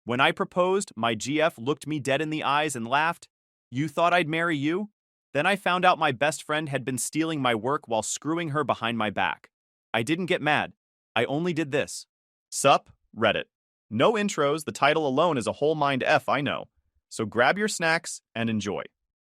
When I proposed, my GF looked me dead in the eyes and laughed. You thought I'd marry you? Then I found out my best friend had been stealing my work while screwing her behind my back. I didn't get mad. I only did this. Sup, Reddit. No intros, the title alone is a whole mind F, I know. So grab your snacks and enjoy.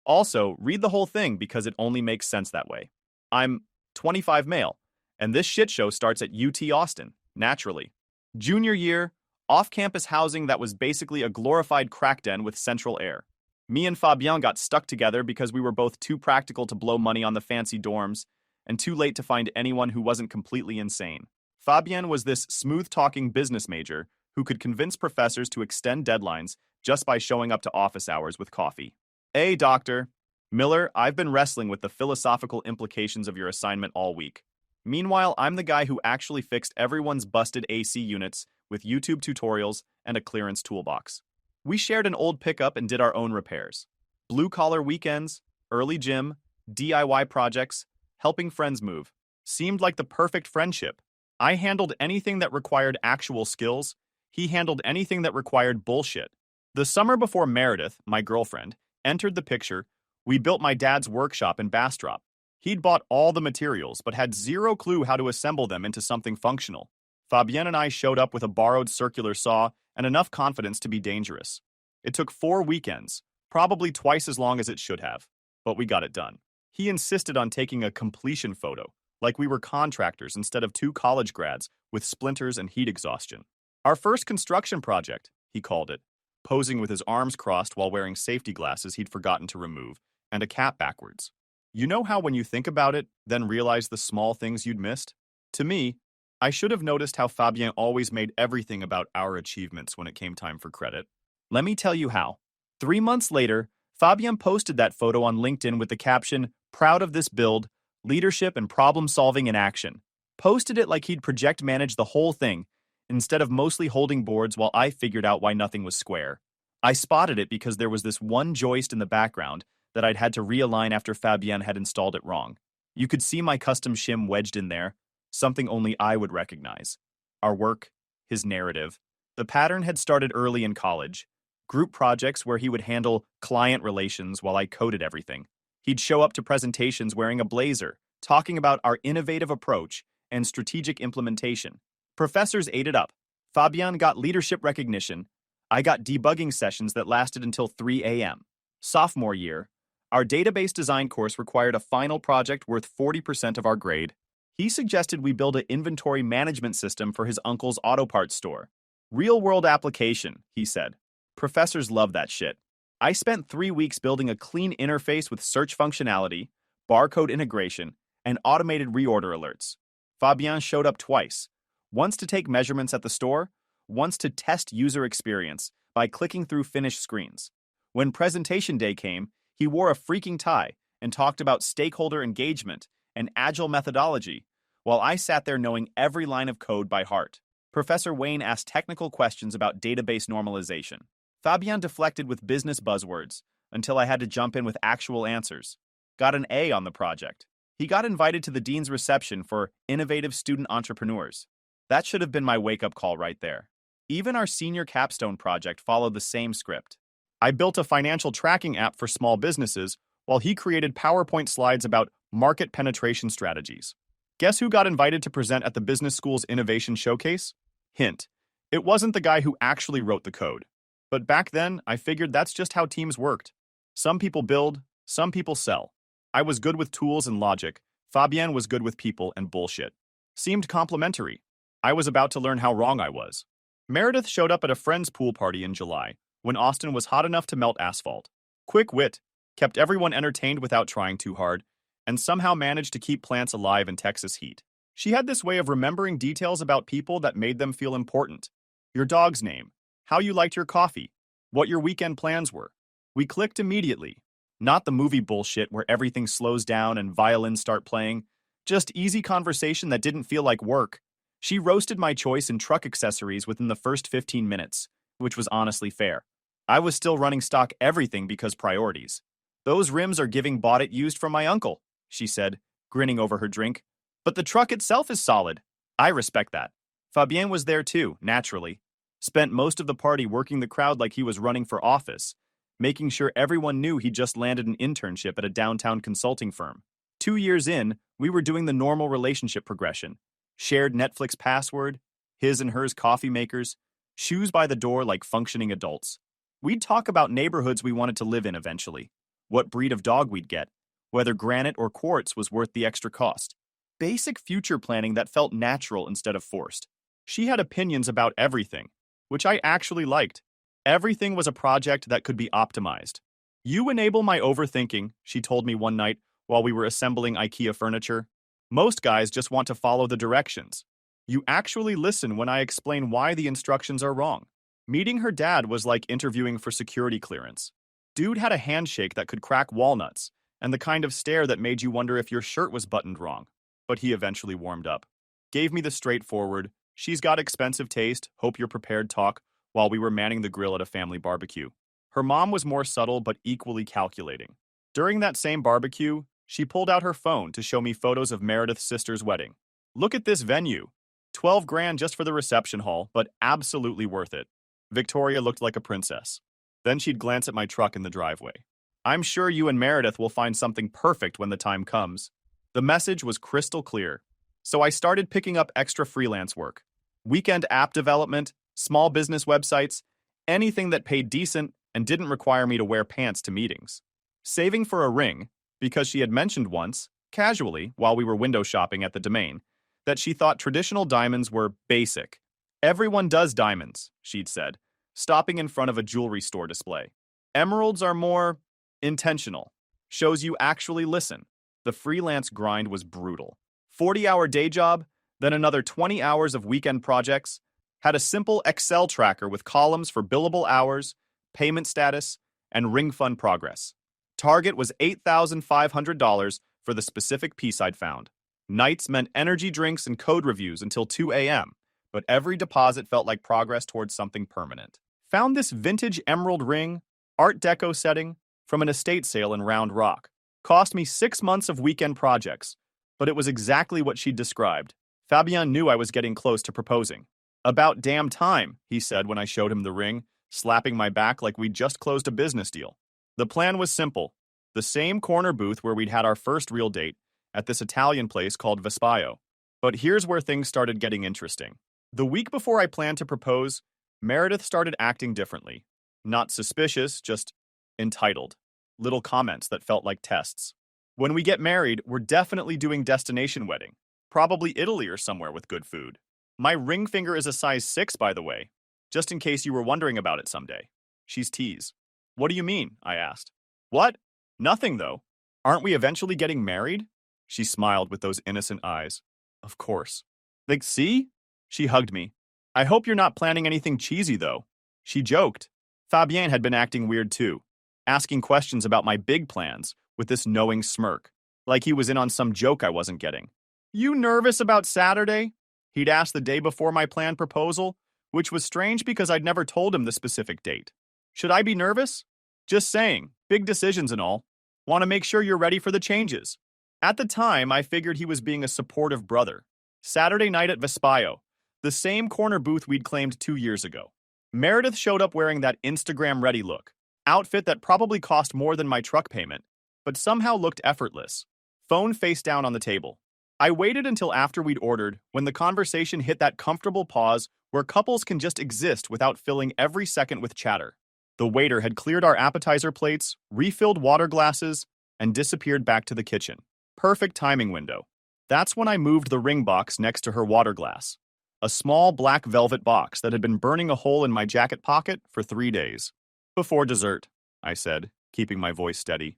Also, read the whole thing because it only makes sense that way. I'm 25 male, and this shit show starts at UT Austin, naturally. Junior year, off-campus housing that was basically a glorified crack den with central air. Me and Fabien got stuck together because we were both too practical to blow money on the fancy dorms and too late to find anyone who wasn't completely insane. Fabien was this smooth-talking business major who could convince professors to extend deadlines just by showing up to office hours with coffee. Hey, doctor. Miller, I've been wrestling with the philosophical implications of your assignment all week. Meanwhile, I'm the guy who actually fixed everyone's busted AC units with YouTube tutorials and a clearance toolbox. We shared an old pickup and did our own repairs. Blue-collar weekends, early gym, DIY projects, helping friends move. Seemed like the perfect friendship. I handled anything that required actual skills. He handled anything that required bullshit. The summer before Meredith, my girlfriend, entered the picture, we built my dad's workshop in Bastrop. He'd bought all the materials, but had zero clue how to assemble them into something functional. Fabien and I showed up with a borrowed circular saw and enough confidence to be dangerous. It took 4 weekends, probably twice as long as it should have, but we got it done. He insisted on taking a completion photo, like we were contractors instead of 2 college grads with splinters and heat exhaustion. Our first construction project, he called it, posing with his arms crossed while wearing safety glasses he'd forgotten to remove, and a cap backwards. You know how when you think about it, then realize the small things you'd missed? To me, I should have noticed how Fabien always made everything about our achievements when it came time for credit. Let me tell you how. 3 months later, Fabien posted that photo on LinkedIn with the caption, "Proud of this build, leadership and problem solving in action." Posted it like he'd project manage the whole thing, instead of mostly holding boards while I figured out why nothing was square. I spotted it because there was this one joist in the background that I'd had to realign after Fabien had installed it wrong. You could see my custom shim wedged in there, something only I would recognize. Our work, his narrative. The pattern had started early in college. Group projects where he would handle client relations while I coded everything. He'd show up to presentations wearing a blazer, talking about our innovative approach and strategic implementation. Professors ate it up. Fabien got leadership recognition. I got debugging sessions that lasted until 3 a.m. Sophomore year, our database design course required a final project worth 40% of our grade. He suggested we build an inventory management system for his uncle's auto parts store. Real-world application, he said. Professors love that shit. I spent 3 weeks building a clean interface with search functionality, barcode integration, and automated reorder alerts. Fabien showed up twice. Once to take measurements at the store, once to test user experience by clicking through finished screens. When presentation day came, he wore a freaking tie and talked about stakeholder engagement and agile methodology, while I sat there knowing every line of code by heart. Professor Wayne asked technical questions about database normalization. Fabien deflected with business buzzwords until I had to jump in with actual answers. Got an A on the project. He got invited to the dean's reception for innovative student entrepreneurs. That should have been my wake-up call right there. Even our senior capstone project followed the same script. I built a financial tracking app for small businesses while he created PowerPoint slides about market penetration strategies. Guess who got invited to present at the business school's innovation showcase? Hint, it wasn't the guy who actually wrote the code. But back then, I figured that's just how teams worked. Some people build, some people sell. I was good with tools and logic. Fabien was good with people and bullshit. Seemed complimentary. I was about to learn how wrong I was. Meredith showed up at a friend's pool party in July, when Austin was hot enough to melt asphalt. Quick wit, kept everyone entertained without trying too hard, and somehow managed to keep plants alive in Texas heat. She had this way of remembering details about people that made them feel important. Your dog's name, how you liked your coffee, what your weekend plans were. We clicked immediately. Not the movie bullshit where everything slows down and violins start playing. Just easy conversation that didn't feel like work. She roasted my choice in truck accessories within the first 15 minutes, which was honestly fair. I was still running stock everything because priorities. Those rims are giving bought it used from my uncle, she said, grinning over her drink. But the truck itself is solid. I respect that. Fabien was there too, naturally. Spent most of the party working the crowd like he was running for office, making sure everyone knew he just landed an internship at a downtown consulting firm. 2 years in, we were doing the normal relationship progression. Shared Netflix password, his and hers coffee makers, shoes by the door like functioning adults. We'd talk about neighborhoods we wanted to live in eventually, what breed of dog we'd get, whether granite or quartz was worth the extra cost. Basic future planning that felt natural instead of forced. She had opinions about everything, which I actually liked. Everything was a project that could be optimized. You enable my overthinking, she told me one night while we were assembling IKEA furniture. Most guys just want to follow the directions. You actually listen when I explain why the instructions are wrong. Meeting her dad was like interviewing for security clearance. Dude had a handshake that could crack walnuts, and the kind of stare that made you wonder if your shirt was buttoned wrong. But he eventually warmed up. Gave me the straightforward, she's got expensive taste, hope you're prepared talk, while we were manning the grill at a family barbecue. Her mom was more subtle but equally calculating. During that same barbecue, she pulled out her phone to show me photos of Meredith's sister's wedding. Look at this venue. 12 grand just for the reception hall, but absolutely worth it. Victoria looked like a princess. Then she'd glance at my truck in the driveway. I'm sure you and Meredith will find something perfect when the time comes. The message was crystal clear. So I started picking up extra freelance work. Weekend app development, small business websites, anything that paid decent and didn't require me to wear pants to meetings. Saving for a ring, because she had mentioned once, casually, while we were window shopping at the Domain, that she thought traditional diamonds were basic. Everyone does diamonds, she'd said, stopping in front of a jewelry store display. Emeralds are more intentional. Shows you actually listen. The freelance grind was brutal. 40-hour day job, then another 20 hours of weekend projects. Had a simple Excel tracker with columns for billable hours, payment status, and ring fund progress. Target was $8,500 for the specific piece I'd found. Nights meant energy drinks and code reviews until 2 a.m., but every deposit felt like progress towards something permanent. Found this vintage emerald ring, Art Deco setting, from an estate sale in Round Rock. Cost me 6 months of weekend projects, but it was exactly what she'd described. Fabien knew I was getting close to proposing. About damn time, he said when I showed him the ring, slapping my back like we'd just closed a business deal. The plan was simple. The same corner booth where we'd had our first real date, at this Italian place called Vespaio. But here's where things started getting interesting. The week before I planned to propose, Meredith started acting differently. Not suspicious, just entitled. Little comments that felt like tests. When we get married, we're definitely doing destination wedding. Probably Italy or somewhere with good food. My ring finger is a size 6, by the way, just in case you were wondering about it someday. She's teased. What do you mean? I asked. What? Nothing, though. Aren't we eventually getting married? She smiled with those innocent eyes. Of course. Like, see? She hugged me. I hope you're not planning anything cheesy, though. She joked. Fabien had been acting weird, too, asking questions about my big plans with this knowing smirk, like he was in on some joke I wasn't getting. You nervous about Saturday? He'd asked the day before my planned proposal, which was strange because I'd never told him the specific date. Should I be nervous? Just saying, big decisions and all. Want to make sure you're ready for the changes. At the time, I figured he was being a supportive brother. Saturday night at Vespaio, the same corner booth we'd claimed 2 years ago. Meredith showed up wearing that Instagram-ready look, outfit that probably cost more than my truck payment, but somehow looked effortless. Phone face down on the table. I waited until after we'd ordered, when the conversation hit that comfortable pause where couples can just exist without filling every second with chatter. The waiter had cleared our appetizer plates, refilled water glasses, and disappeared back to the kitchen. Perfect timing window. That's when I moved the ring box next to her water glass. A small black velvet box that had been burning a hole in my jacket pocket for 3 days. Before dessert, I said, keeping my voice steady.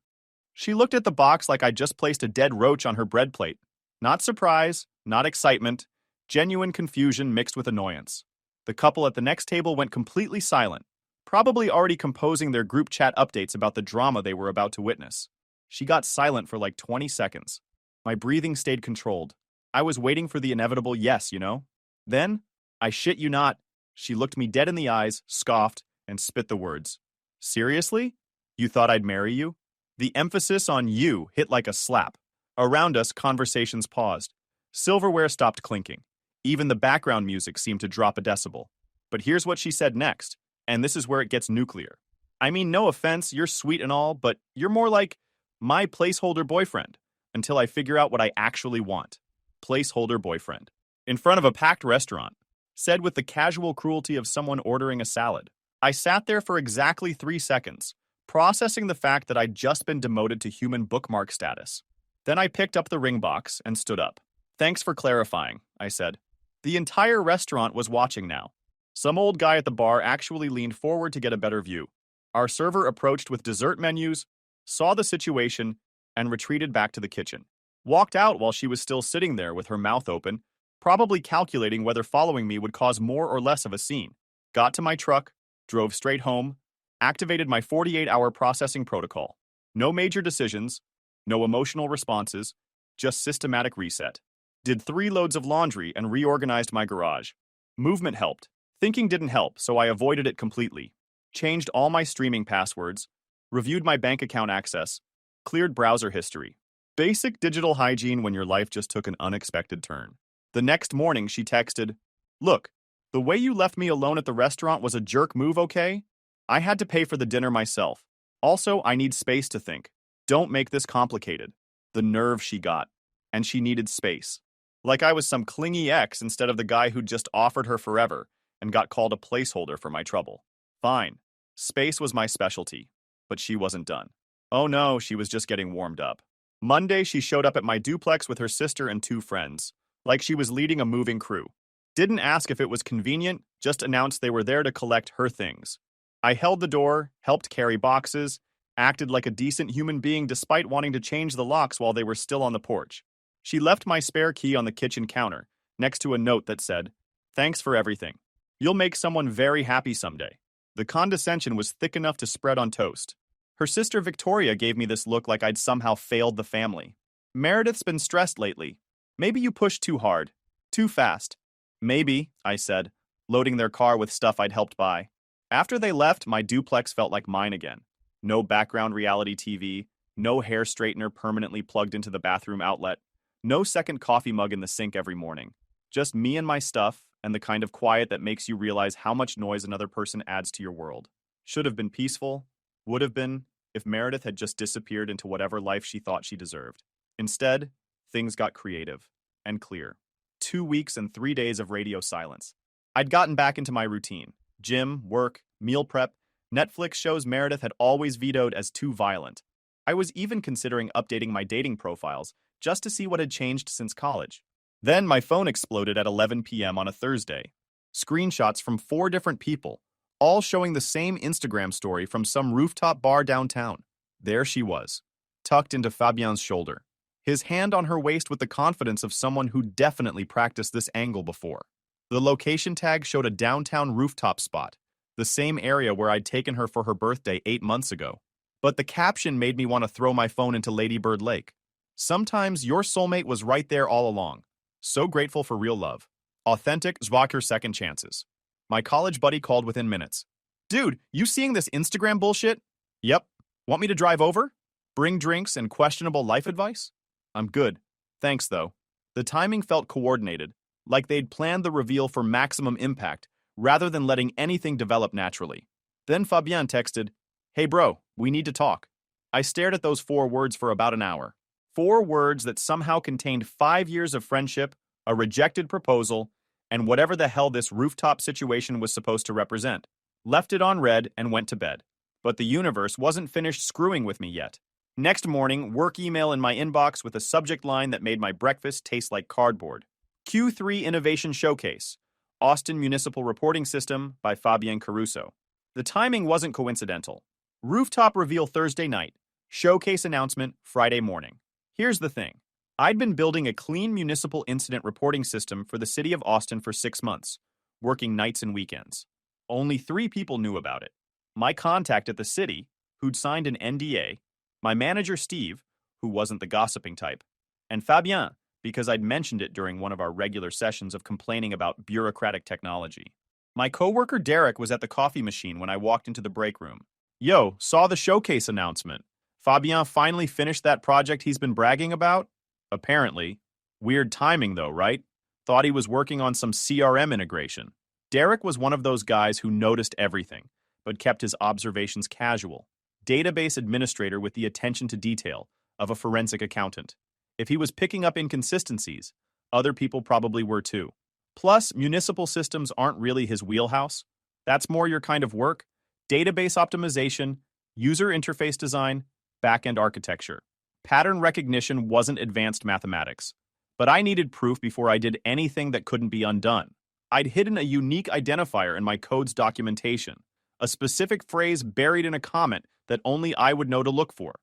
She looked at the box like I'd just placed a dead roach on her bread plate. Not surprise, not excitement, genuine confusion mixed with annoyance. The couple at the next table went completely silent, probably already composing their group chat updates about the drama they were about to witness. She got silent for like 20 seconds. My breathing stayed controlled. I was waiting for the inevitable yes, you know? Then, I shit you not, she looked me dead in the eyes, scoffed, and spit the words. Seriously? You thought I'd marry you? The emphasis on you hit like a slap. Around us, conversations paused. Silverware stopped clinking. Even the background music seemed to drop a decibel. But here's what she said next, and this is where it gets nuclear. I mean, no offense, you're sweet and all, but you're more like my placeholder boyfriend until I figure out what I actually want. Placeholder boyfriend. In front of a packed restaurant, said with the casual cruelty of someone ordering a salad. I sat there for exactly 3 seconds, processing the fact that I'd just been demoted to human bookmark status. Then I picked up the ring box and stood up. Thanks for clarifying, I said. The entire restaurant was watching now. Some old guy at the bar actually leaned forward to get a better view. Our server approached with dessert menus, saw the situation, and retreated back to the kitchen. Walked out while she was still sitting there with her mouth open, probably calculating whether following me would cause more or less of a scene. Got to my truck, drove straight home, activated my 48-hour processing protocol. No major decisions, no emotional responses, just systematic reset. Did 3 loads of laundry and reorganized my garage. Movement helped. Thinking didn't help, so I avoided it completely. Changed all my streaming passwords, reviewed my bank account access, cleared browser history. Basic digital hygiene when your life just took an unexpected turn. The next morning, she texted, "Look, the way you left me alone at the restaurant was a jerk move, okay? I had to pay for the dinner myself. Also, I need space to think. Don't make this complicated." The nerve she got. And she needed space. Like I was some clingy ex instead of the guy who'd just offered her forever and got called a placeholder for my trouble. Fine. Space was my specialty. But she wasn't done. Oh no, she was just getting warmed up. Monday, she showed up at my duplex with her sister and 2 friends, like she was leading a moving crew. Didn't ask if it was convenient, just announced they were there to collect her things. I held the door, helped carry boxes, acted like a decent human being despite wanting to change the locks while they were still on the porch. She left my spare key on the kitchen counter, next to a note that said, "Thanks for everything. You'll make someone very happy someday." The condescension was thick enough to spread on toast. Her sister Victoria gave me this look like I'd somehow failed the family. "Meredith's been stressed lately. Maybe you pushed too hard. Too fast." "Maybe," I said, loading their car with stuff I'd helped buy. After they left, my duplex felt like mine again. No background reality TV, no hair straightener permanently plugged into the bathroom outlet, no second coffee mug in the sink every morning. Just me and my stuff, and the kind of quiet that makes you realize how much noise another person adds to your world. Should have been peaceful, would have been, if Meredith had just disappeared into whatever life she thought she deserved. Instead, things got creative and clear. 2 weeks and 3 days of radio silence. I'd gotten back into my routine. Gym, work, meal prep, Netflix shows Meredith had always vetoed as too violent. I was even considering updating my dating profiles just to see what had changed since college. Then my phone exploded at 11 p.m. on a Thursday. Screenshots from 4 different people, all showing the same Instagram story from some rooftop bar downtown. There she was, tucked into Fabien's shoulder, his hand on her waist with the confidence of someone who definitely practiced this angle before. The location tag showed a downtown rooftop spot, the same area where I'd taken her for her birthday 8 months ago. But the caption made me want to throw my phone into Lady Bird Lake. Sometimes your soulmate was right there all along. So grateful for real love. Authentic Zwacker second chances. My college buddy called within minutes. "Dude, you seeing this Instagram bullshit?" "Yep. Want me to drive over? Bring drinks and questionable life advice?" "I'm good. Thanks, though." The timing felt coordinated, like they'd planned the reveal for maximum impact, rather than letting anything develop naturally. Then Fabien texted, "Hey bro, we need to talk." I stared at those 4 words for about an hour. 4 words that somehow contained 5 years of friendship, a rejected proposal, and whatever the hell this rooftop situation was supposed to represent. Left it on red and went to bed. But the universe wasn't finished screwing with me yet. Next morning, work email in my inbox with a subject line that made my breakfast taste like cardboard. Q3 Innovation Showcase, Austin Municipal Reporting System by Fabien Caruso. The timing wasn't coincidental. Rooftop reveal Thursday night, showcase announcement Friday morning. Here's the thing. I'd been building a clean municipal incident reporting system for the city of Austin for 6 months, working nights and weekends. Only 3 people knew about it. My contact at the city, who'd signed an NDA, my manager Steve, who wasn't the gossiping type, and Fabien, because I'd mentioned it during one of our regular sessions of complaining about bureaucratic technology. My coworker Derek was at the coffee machine when I walked into the break room. "Yo, saw the showcase announcement. Fabien finally finished that project he's been bragging about?" "Apparently. Weird timing though, right? Thought he was working on some CRM integration." Derek was one of those guys who noticed everything, but kept his observations casual. Database administrator with the attention to detail of a forensic accountant. If he was picking up inconsistencies, other people probably were too. Plus, municipal systems aren't really his wheelhouse. That's more your kind of work. Database optimization, user interface design, back-end architecture. Pattern recognition wasn't advanced mathematics. But I needed proof before I did anything that couldn't be undone. I'd hidden a unique identifier in my code's documentation, a specific phrase buried in a comment that only I would know to look for.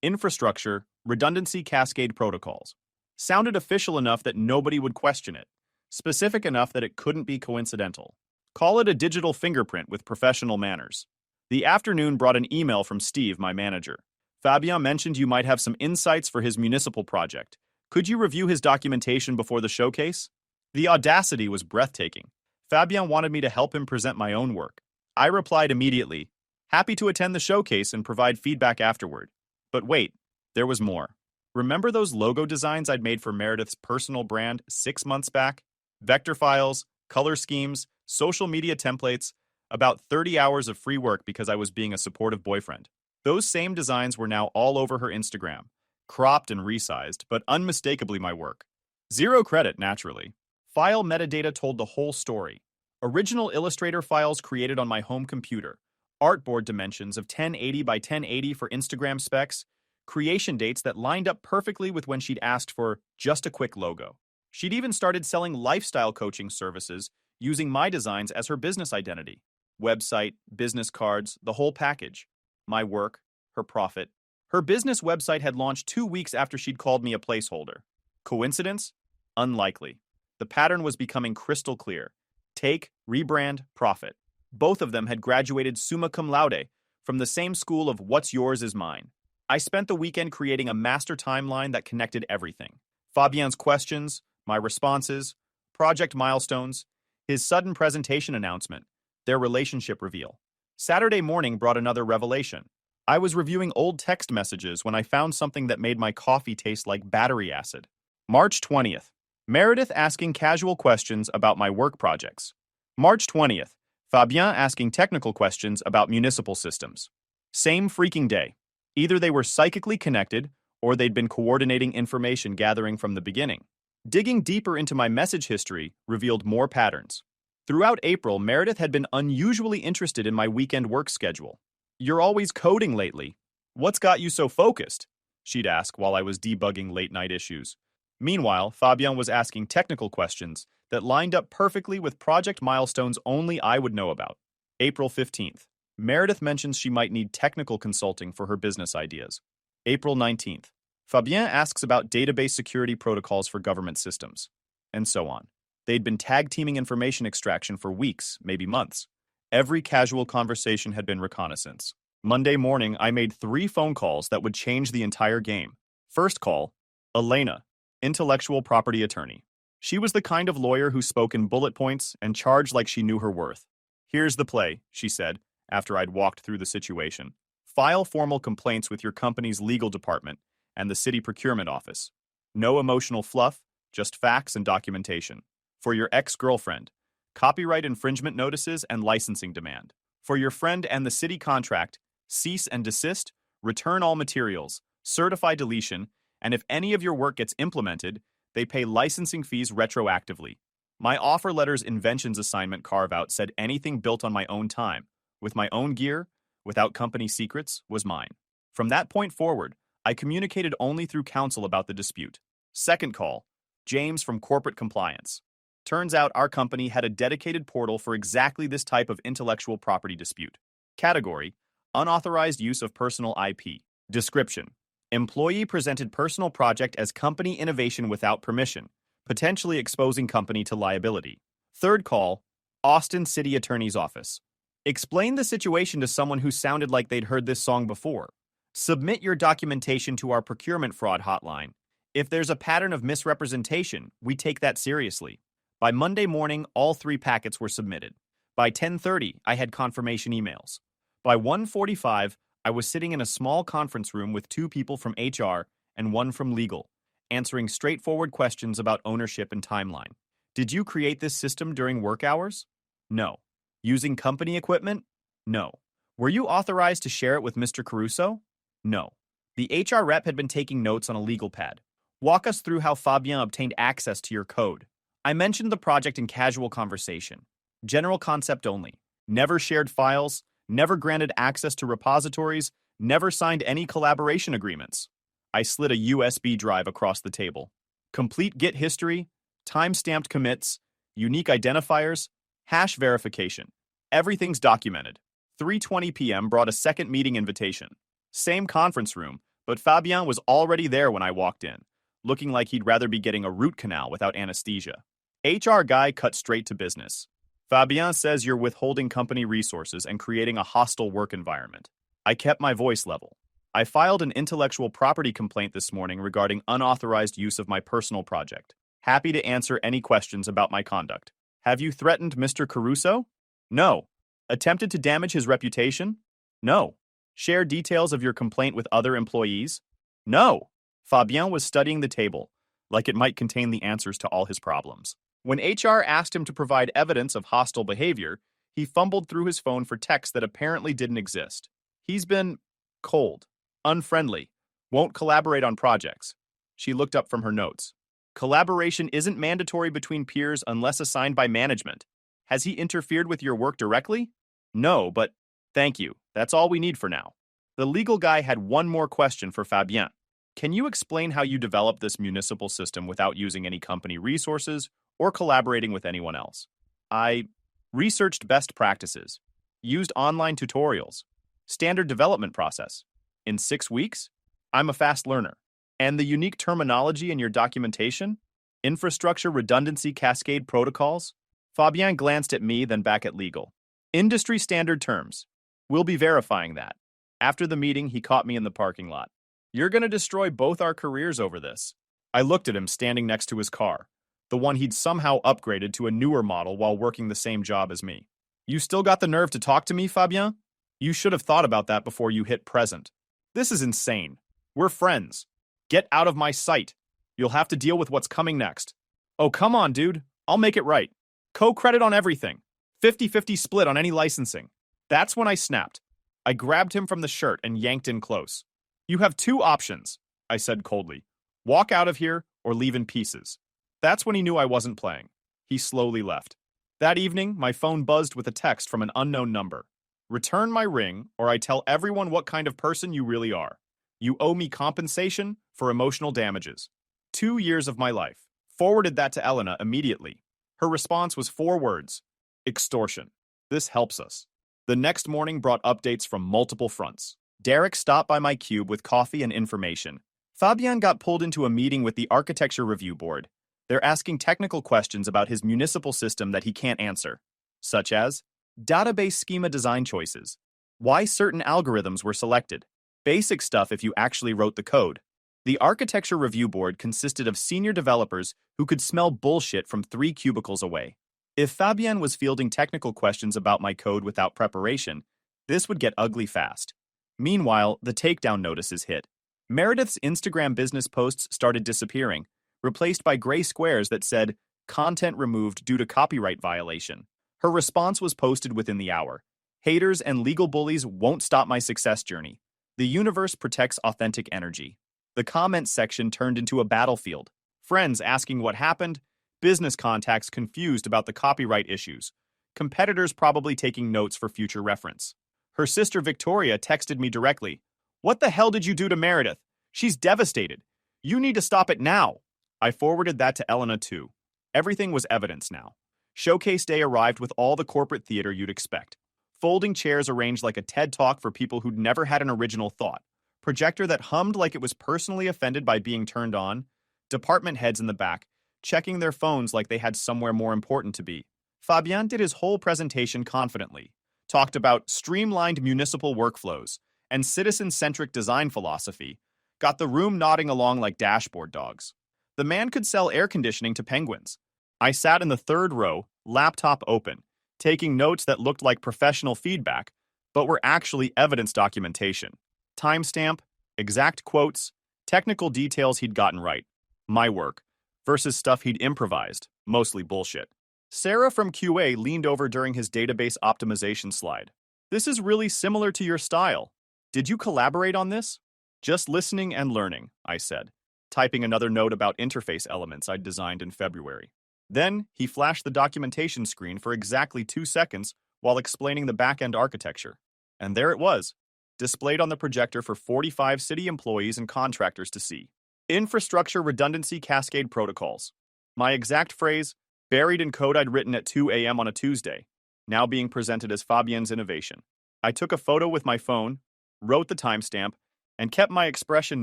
Infrastructure, redundancy cascade protocols. Sounded official enough that nobody would question it. Specific enough that it couldn't be coincidental. Call it a digital fingerprint with professional manners. The afternoon brought an email from Steve, my manager. Fabien mentioned you might have some insights for his municipal project. Could you review his documentation before the showcase? The audacity was breathtaking. Fabien wanted me to help him present my own work. I replied immediately, happy to attend the showcase and provide feedback afterward. But wait, there was more. Remember those logo designs I'd made for Meredith's personal brand 6 months back? Vector files, color schemes, social media templates, about 30 hours of free work because I was being a supportive boyfriend. Those same designs were now all over her Instagram, cropped and resized, but unmistakably my work. Zero credit, naturally. File metadata told the whole story. Original Illustrator files created on my home computer, artboard dimensions of 1080 by 1080 for Instagram specs, creation dates that lined up perfectly with when she'd asked for just a quick logo. She'd even started selling lifestyle coaching services using my designs as her business identity. Website, business cards, the whole package. My work, her profit. Her business website had launched 2 weeks after she'd called me a placeholder. Coincidence? Unlikely. The pattern was becoming crystal clear. Take, rebrand, profit. Both of them had graduated summa cum laude from the same school of what's yours is mine. I spent the weekend creating a master timeline that connected everything. Fabien's questions, my responses, project milestones, his sudden presentation announcement, their relationship reveal. Saturday morning brought another revelation. I was reviewing old text messages when I found something that made my coffee taste like battery acid. March 20th. Meredith asking casual questions about my work projects. March 20th. Fabien asking technical questions about municipal systems. Same freaking day. Either they were psychically connected, or they'd been coordinating information gathering from the beginning. Digging deeper into my message history revealed more patterns. Throughout April, Meredith had been unusually interested in my weekend work schedule. You're always coding lately. What's got you so focused? She'd ask while I was debugging late-night issues. Meanwhile, Fabien was asking technical questions that lined up perfectly with project milestones only I would know about. April 15th. Meredith mentions she might need technical consulting for her business ideas. April 19th. Fabien asks about database security protocols for government systems. And so on. They'd been tag-teaming information extraction for weeks, maybe months. Every casual conversation had been reconnaissance. Monday morning, I made 3 phone calls that would change the entire game. First call, Elena, intellectual property attorney. She was the kind of lawyer who spoke in bullet points and charged like she knew her worth. Here's the play, she said, after I'd walked through the situation. File formal complaints with your company's legal department and the city procurement office. No emotional fluff, just facts and documentation. For your ex-girlfriend, copyright infringement notices and licensing demand. For your friend and the city contract, cease and desist, return all materials, certify deletion, and if any of your work gets implemented, they pay licensing fees retroactively. My offer letter's inventions assignment carve-out said anything built on my own time, with my own gear, without company secrets, was mine. From that point forward, I communicated only through counsel about the dispute. Second call, James from Corporate Compliance. Turns out our company had a dedicated portal for exactly this type of intellectual property dispute. Category, unauthorized use of personal IP. Description, employee presented personal project as company innovation without permission, potentially exposing company to liability. Third call, Austin City Attorney's Office. Explain the situation to someone who sounded like they'd heard this song before. Submit your documentation to our procurement fraud hotline. If there's a pattern of misrepresentation, we take that seriously. By Monday morning, all 3 packets were submitted. By 10:30, I had confirmation emails. By 1:45, I was sitting in a small conference room with 2 people from HR and 1 from legal, answering straightforward questions about ownership and timeline. Did you create this system during work hours? No. Using company equipment? No. Were you authorized to share it with Mr. Caruso? No. The HR rep had been taking notes on a legal pad. Walk us through how Fabien obtained access to your code. I mentioned the project in casual conversation. General concept only. Never shared files, never granted access to repositories, never signed any collaboration agreements. I slid a USB drive across the table. Complete Git history, time-stamped commits, unique identifiers, hash verification. Everything's documented. 3:20 p.m. brought a second meeting invitation. Same conference room, but Fabien was already there when I walked in, looking like he'd rather be getting a root canal without anesthesia. HR guy cut straight to business. Fabien says you're withholding company resources and creating a hostile work environment. I kept my voice level. I filed an intellectual property complaint this morning regarding unauthorized use of my personal project. Happy to answer any questions about my conduct. Have you threatened Mr. Caruso? No. Attempted to damage his reputation? No. Share details of your complaint with other employees? No. Fabien was studying the table, like it might contain the answers to all his problems. When HR asked him to provide evidence of hostile behavior, he fumbled through his phone for texts that apparently didn't exist. He's been cold, unfriendly, won't collaborate on projects. She looked up from her notes. Collaboration isn't mandatory between peers unless assigned by management. Has he interfered with your work directly? No, but thank you. That's all we need for now. The legal guy had one more question for Fabien. Can you explain how you developed this municipal system without using any company resources or collaborating with anyone else? I researched best practices, used online tutorials, standard development process. In 6 weeks? I'm a fast learner. And the unique terminology in your documentation? Infrastructure redundancy cascade protocols? Fabien glanced at me, then back at legal. Industry standard terms. We'll be verifying that. After the meeting, he caught me in the parking lot. You're going to destroy both our careers over this. I looked at him standing next to his car, the one he'd somehow upgraded to a newer model while working the same job as me. You still got the nerve to talk to me, Fabien? You should have thought about that before you hit present. This is insane. We're friends. Get out of my sight. You'll have to deal with what's coming next. Oh, come on, dude. I'll make it right. Co-credit on everything. 50-50 split on any licensing. That's when I snapped. I grabbed him from the shirt and yanked in close. You have 2 options, I said coldly. Walk out of here or leave in pieces. That's when he knew I wasn't playing. He slowly left. That evening, my phone buzzed with a text from an unknown number. Return my ring, or I tell everyone what kind of person you really are. You owe me compensation for emotional damages. 2 years of my life. Forwarded that to Elena immediately. Her response was 4 words. Extortion. This helps us. The next morning brought updates from multiple fronts. Derek stopped by my cube with coffee and information. Fabien got pulled into a meeting with the Architecture Review Board. They're asking technical questions about his municipal system that he can't answer, such as database schema design choices, why certain algorithms were selected, basic stuff if you actually wrote the code. The Architecture Review Board consisted of senior developers who could smell bullshit from 3 cubicles away. If Fabien was fielding technical questions about my code without preparation, this would get ugly fast. Meanwhile, the takedown notices hit. Meredith's Instagram business posts started disappearing, replaced by gray squares that said, "Content removed due to copyright violation." Her response was posted within the hour. Haters and legal bullies won't stop my success journey. The universe protects authentic energy. The comments section turned into a battlefield. Friends asking what happened, business contacts confused about the copyright issues, competitors probably taking notes for future reference. Her sister Victoria texted me directly. "What the hell did you do to Meredith? She's devastated. You need to stop it now." I forwarded that to Elena too. Everything was evidence now. Showcase day arrived with all the corporate theater you'd expect. Folding chairs arranged like a TED Talk for people who'd never had an original thought. Projector that hummed like it was personally offended by being turned on. Department heads in the back, checking their phones like they had somewhere more important to be. Fabien did his whole presentation confidently. Talked about streamlined municipal workflows and citizen-centric design philosophy. Got the room nodding along like dashboard dogs. The man could sell air conditioning to penguins. I sat in the 3rd row, laptop open, taking notes that looked like professional feedback, but were actually evidence documentation. Timestamp, exact quotes, technical details he'd gotten right. My work, versus stuff he'd improvised, mostly bullshit. Sarah from QA leaned over during his database optimization slide. This is really similar to your style. Did you collaborate on this? Just listening and learning, I said, typing another note about interface elements I'd designed in February. Then, he flashed the documentation screen for exactly 2 seconds while explaining the back-end architecture. And there it was, displayed on the projector for 45 city employees and contractors to see. Infrastructure Redundancy Cascade Protocols. My exact phrase, buried in code I'd written at 2 a.m. on a Tuesday, now being presented as Fabien's innovation. I took a photo with my phone, wrote the timestamp, and kept my expression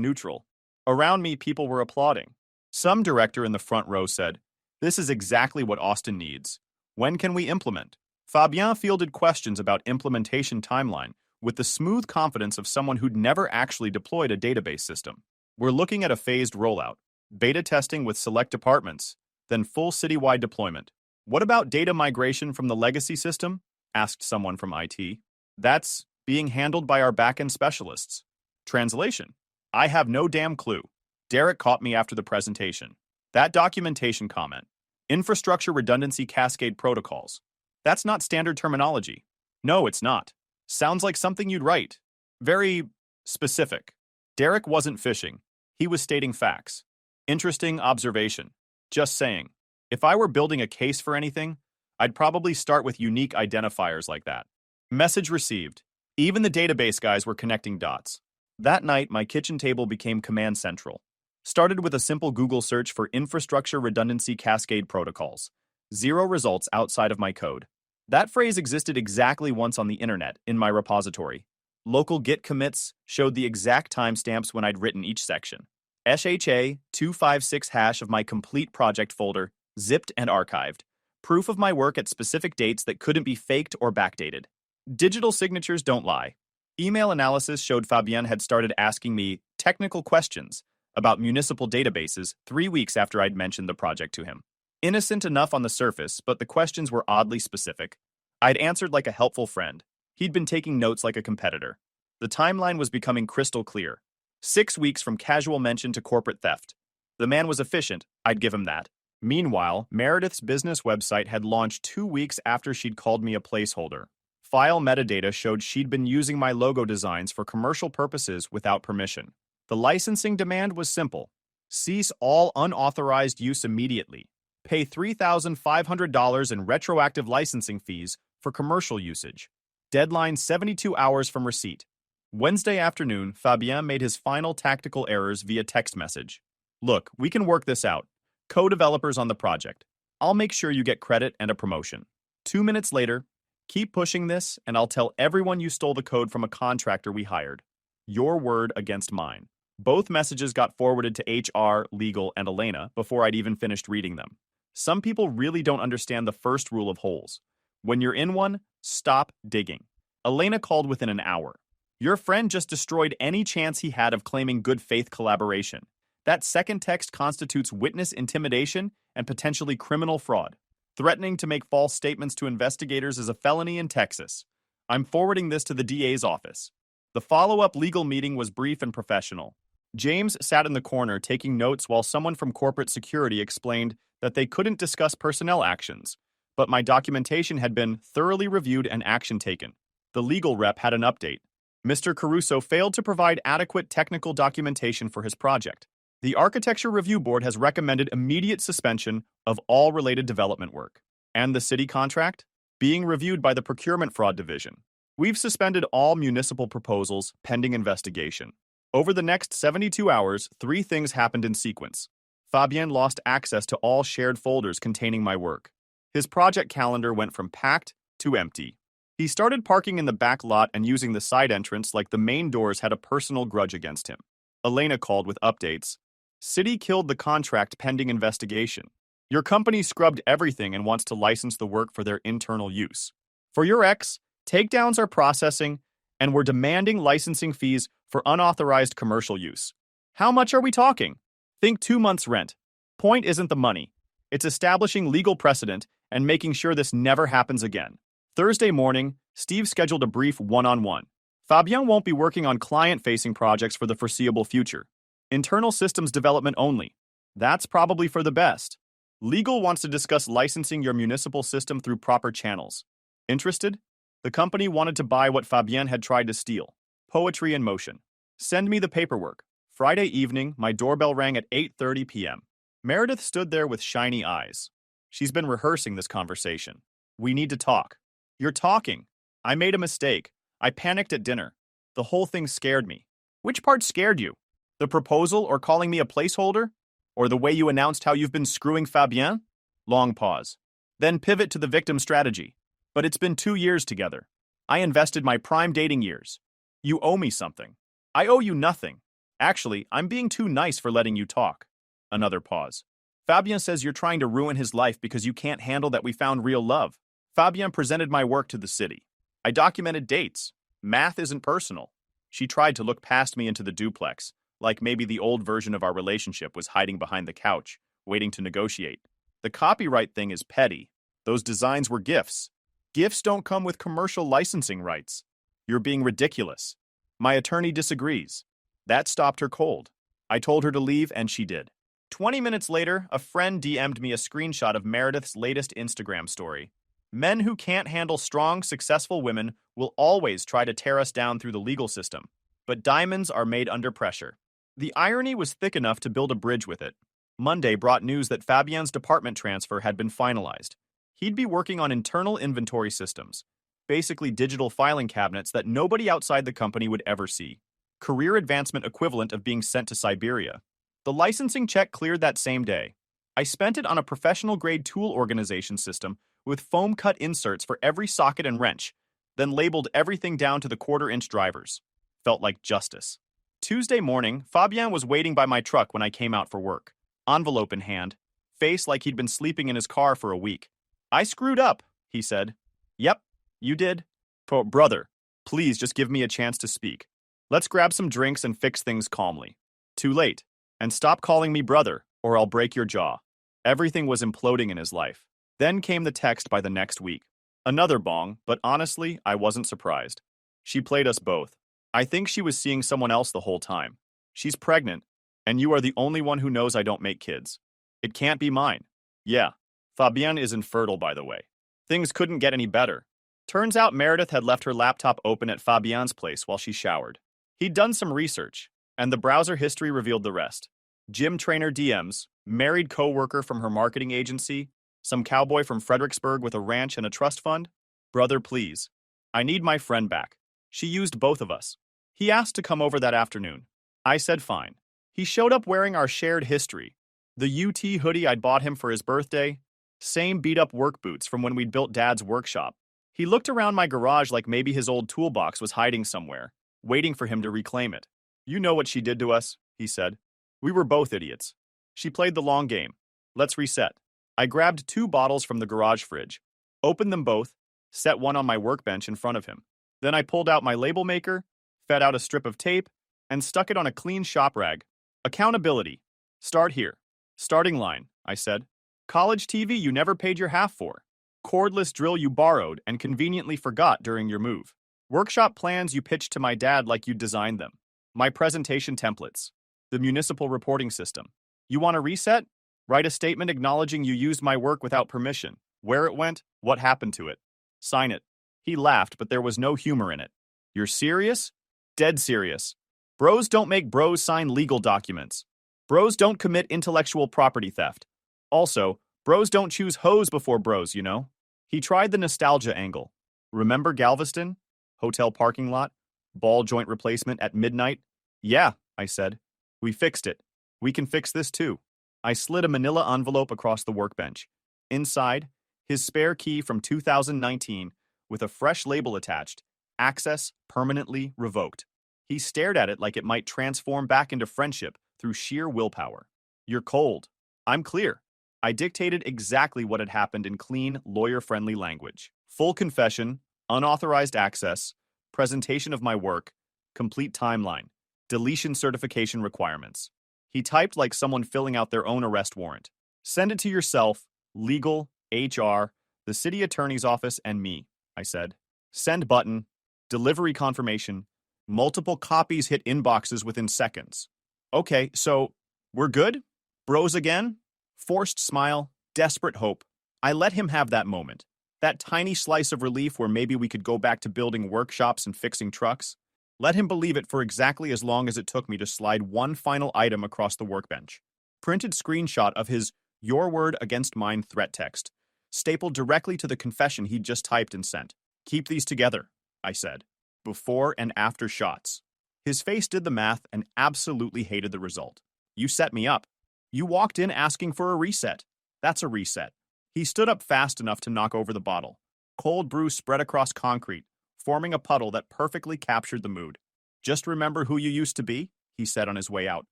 neutral. Around me, people were applauding. Some director in the front row said, "This is exactly what Austin needs. When can we implement?" Fabien fielded questions about implementation timeline with the smooth confidence of someone who'd never actually deployed a database system. We're looking at a phased rollout, beta testing with select departments, then full citywide deployment. What about data migration from the legacy system? Asked someone from IT. That's being handled by our backend specialists. Translation. I have no damn clue. Derek caught me after the presentation. That documentation comment. Infrastructure redundancy cascade protocols. That's not standard terminology. No, it's not. Sounds like something you'd write. Very specific. Derek wasn't fishing. He was stating facts. Interesting observation. Just saying. If I were building a case for anything, I'd probably start with unique identifiers like that. Message received. Even the database guys were connecting dots. That night, my kitchen table became command central. Started with a simple Google search for infrastructure redundancy cascade protocols. 0 results outside of my code. That phrase existed exactly once on the internet, in my repository. Local Git commits showed the exact timestamps when I'd written each section. SHA-256 hash of my complete project folder, zipped and archived. Proof of my work at specific dates that couldn't be faked or backdated. Digital signatures don't lie. Email analysis showed Fabien had started asking me technical questions about municipal databases 3 weeks after I'd mentioned the project to him. Innocent enough on the surface, but the questions were oddly specific. I'd answered like a helpful friend. He'd been taking notes like a competitor. The timeline was becoming crystal clear. 6 weeks from casual mention to corporate theft. The man was efficient, I'd give him that. Meanwhile, Meredith's business website had launched 2 weeks after she'd called me a placeholder. File metadata showed she'd been using my logo designs for commercial purposes without permission. The licensing demand was simple. Cease all unauthorized use immediately. Pay $3,500 in retroactive licensing fees for commercial usage. Deadline 72 hours from receipt. Wednesday afternoon, Fabien made his final tactical errors via text message. Look, we can work this out. Co-developers on the project. I'll make sure you get credit and a promotion. 2 minutes later, keep pushing this and I'll tell everyone you stole the code from a contractor we hired. Your word against mine. Both messages got forwarded to HR, legal, and Elena before I'd even finished reading them. Some people really don't understand the first rule of holes. When you're in one, stop digging. Elena called within an hour. Your friend just destroyed any chance he had of claiming good faith collaboration. That second text constitutes witness intimidation and potentially criminal fraud. Threatening to make false statements to investigators is a felony in Texas. I'm forwarding this to the DA's office. The follow-up legal meeting was brief and professional. James sat in the corner taking notes while someone from corporate security explained that they couldn't discuss personnel actions, but my documentation had been thoroughly reviewed and action taken. The legal rep had an update. Mr. Caruso failed to provide adequate technical documentation for his project. The Architecture Review Board has recommended immediate suspension of all related development work. And the city contract? Being reviewed by the Procurement Fraud Division. We've suspended all municipal proposals pending investigation. Over the next 72 hours, 3 things happened in sequence. Fabien lost access to all shared folders containing my work. His project calendar went from packed to empty. He started parking in the back lot and using the side entrance like the main doors had a personal grudge against him. Elena called with updates. City killed the contract pending investigation. Your company scrubbed everything and wants to license the work for their internal use. For your ex, takedowns are processing, and we're demanding licensing fees for unauthorized commercial use. How much are we talking? Think 2 months' rent. Point isn't the money. It's establishing legal precedent and making sure this never happens again. Thursday morning, Steve scheduled a brief one-on-one. Fabien won't be working on client-facing projects for the foreseeable future. Internal systems development only. That's probably for the best. Legal wants to discuss licensing your municipal system through proper channels. Interested? The company wanted to buy what Fabienne had tried to steal. Poetry in motion. Send me the paperwork. Friday evening, my doorbell rang at 8:30 p.m. Meredith stood there with shiny eyes. She's been rehearsing this conversation. We need to talk. You're talking. I made a mistake. I panicked at dinner. The whole thing scared me. Which part scared you? The proposal or calling me a placeholder? Or the way you announced how you've been screwing Fabienne? Long pause. Then pivot to the victim strategy. But it's been 2 years together. I invested my prime dating years. You owe me something. I owe you nothing. Actually, I'm being too nice for letting you talk. Another pause. Fabien says you're trying to ruin his life because you can't handle that we found real love. Fabien presented my work to the city. I documented dates. Math isn't personal. She tried to look past me into the duplex, like maybe the old version of our relationship was hiding behind the couch, waiting to negotiate. The copyright thing is petty. Those designs were gifts. Gifts don't come with commercial licensing rights. You're being ridiculous. My attorney disagrees. That stopped her cold. I told her to leave, and she did. 20 minutes later, a friend DM'd me a screenshot of Meredith's latest Instagram story. Men who can't handle strong, successful women will always try to tear us down through the legal system. But diamonds are made under pressure. The irony was thick enough to build a bridge with it. Monday brought news that Fabienne's department transfer had been finalized. He'd be working on internal inventory systems, basically digital filing cabinets that nobody outside the company would ever see. Career advancement equivalent of being sent to Siberia. The licensing check cleared that same day. I spent it on a professional-grade tool organization system with foam-cut inserts for every socket and wrench, then labeled everything down to the quarter-inch drivers. Felt like justice. Tuesday morning, Fabien was waiting by my truck when I came out for work. Envelope in hand, face like he'd been sleeping in his car for a week. I screwed up, he said. Yep, you did. Brother, please just give me a chance to speak. Let's grab some drinks and fix things calmly. Too late. And stop calling me brother, or I'll break your jaw. Everything was imploding in his life. Then came the text by the next week. Another bong, but honestly, I wasn't surprised. She played us both. I think she was seeing someone else the whole time. She's pregnant, and you are the only one who knows I don't make kids. It can't be mine. Yeah, Fabienne is infertile, by the way. Things couldn't get any better. Turns out Meredith had left her laptop open at Fabienne's place while she showered. He'd done some research, and the browser history revealed the rest. Gym trainer DMs, married co-worker from her marketing agency, some cowboy from Fredericksburg with a ranch and a trust fund. Brother, please. I need my friend back. She used both of us. He asked to come over that afternoon. I said fine. He showed up wearing our shared history. The UT hoodie I'd bought him for his birthday. Same beat-up work boots from when we'd built Dad's workshop. He looked around my garage like maybe his old toolbox was hiding somewhere, waiting for him to reclaim it. You know what she did to us, he said. We were both idiots. She played the long game. Let's reset. I grabbed 2 bottles from the garage fridge, opened them both, set one on my workbench in front of him. Then I pulled out my label maker, fed out a strip of tape, and stuck it on a clean shop rag. Accountability. Start here. Starting line, I said. College TV you never paid your half for. Cordless drill you borrowed and conveniently forgot during your move. Workshop plans you pitched to my dad like you'd designed them. My presentation templates. The municipal reporting system. You want a reset? Write a statement acknowledging you used my work without permission. Where it went, what happened to it. Sign it. He laughed, but there was no humor in it. You're serious? Dead serious. Bros don't make bros sign legal documents. Bros don't commit intellectual property theft. Also, bros don't choose hoes before bros, you know? He tried the nostalgia angle. Remember Galveston? Hotel parking lot? Ball joint replacement at midnight? Yeah, I said. We fixed it. We can fix this too. I slid a manila envelope across the workbench. Inside, his spare key from 2019 with a fresh label attached, access permanently revoked. He stared at it like it might transform back into friendship through sheer willpower. You're cold. I'm clear. I dictated exactly what had happened in clean, lawyer-friendly language. Full confession, unauthorized access, presentation of my work, complete timeline, deletion certification requirements. He typed like someone filling out their own arrest warrant. Send it to yourself, legal, HR, the city attorney's office, and me, I said. Send button, delivery confirmation, multiple copies hit inboxes within seconds. Okay, so, we're good? Bros again? Forced smile, Desperate hope. I let him have that moment. That tiny slice of relief where maybe we could go back to building workshops and fixing trucks. Let him believe it for exactly as long as it took me to slide one final item across the workbench. Printed screenshot of his "your word against mine" threat text, stapled directly to the confession he'd just typed and sent. Keep these together, I said. Before and after shots. His face did the math and absolutely hated the result. You set me up. You walked in asking for a reset. That's a reset. He stood up fast enough to knock over the bottle. Cold brew spread across concrete, forming a puddle that perfectly captured the mood. Just remember who you used to be, he said on his way out.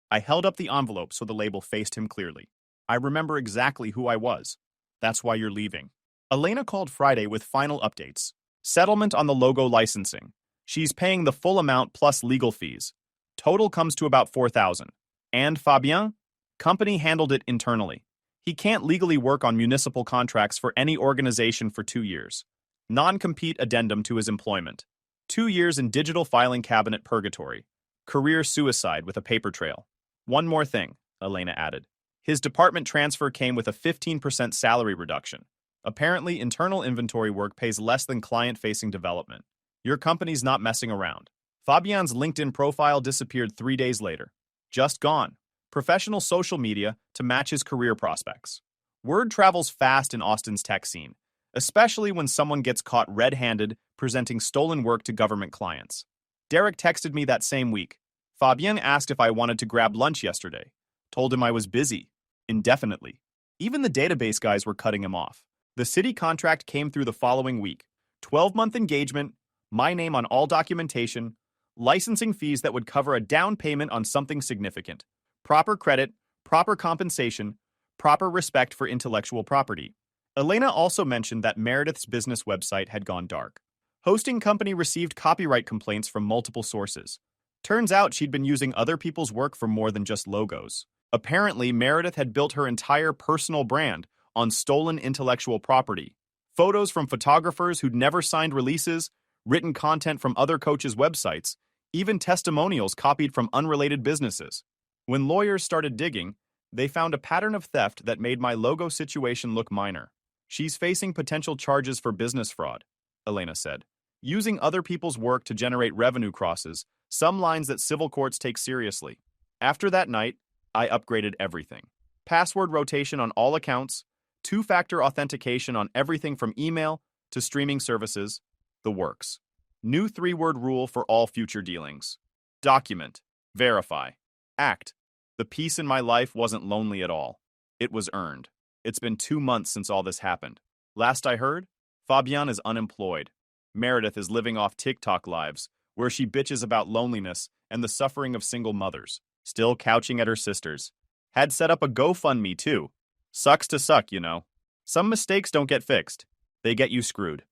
I held up the envelope so the label faced him clearly. I remember exactly who I was. That's why you're leaving. Elena called Friday with final updates. Settlement on the logo licensing. She's paying the full amount plus legal fees. Total comes to about $4,000. And Fabien? Company handled it internally. He can't legally work on municipal contracts for any organization for 2 years. Non-compete addendum to his employment. 2 years in digital filing cabinet purgatory. Career suicide with a paper trail. One more thing, Elena added. His department transfer came with a 15% salary reduction. Apparently, internal inventory work pays less than client-facing development. Your company's not messing around. Fabien's LinkedIn profile disappeared 3 days later. Just gone. Professional social media to match his career prospects. Word travels fast in Austin's tech scene, especially when someone gets caught red-handed presenting stolen work to government clients. Derek texted me that same week. Fabien asked if I wanted to grab lunch yesterday. Told him I was busy. Indefinitely. Even the database guys were cutting him off. The city contract came through the following week. 12-month engagement, my name on all documentation, licensing fees that would cover a down payment on something significant, proper credit, proper compensation, proper respect for intellectual property. Elena also mentioned that Meredith's business website had gone dark. Hosting company received copyright complaints from multiple sources. Turns out she'd been using other people's work for more than just logos. Apparently, Meredith had built her entire personal brand on stolen intellectual property. Photos from photographers who'd never signed releases, written content from other coaches' websites, even testimonials copied from unrelated businesses. When lawyers started digging, they found a pattern of theft that made my logo situation look minor. She's facing potential charges for business fraud, Elena said. Using other people's work to generate revenue crosses, some lines that civil courts take seriously. After that night, I upgraded everything. Password rotation on all accounts, two-factor authentication on everything from email to streaming services, the works. New 3-word rule for all future dealings. Document. Verify. Act. The peace in my life wasn't lonely at all. It was earned. It's been 2 months since all this happened. Last I heard, Fabien is unemployed. Meredith is living off TikTok lives, where she bitches about loneliness and the suffering of single mothers, still couching at her sister's. Had set up a GoFundMe too. Sucks to suck, you know. Some mistakes don't get fixed. They get you screwed.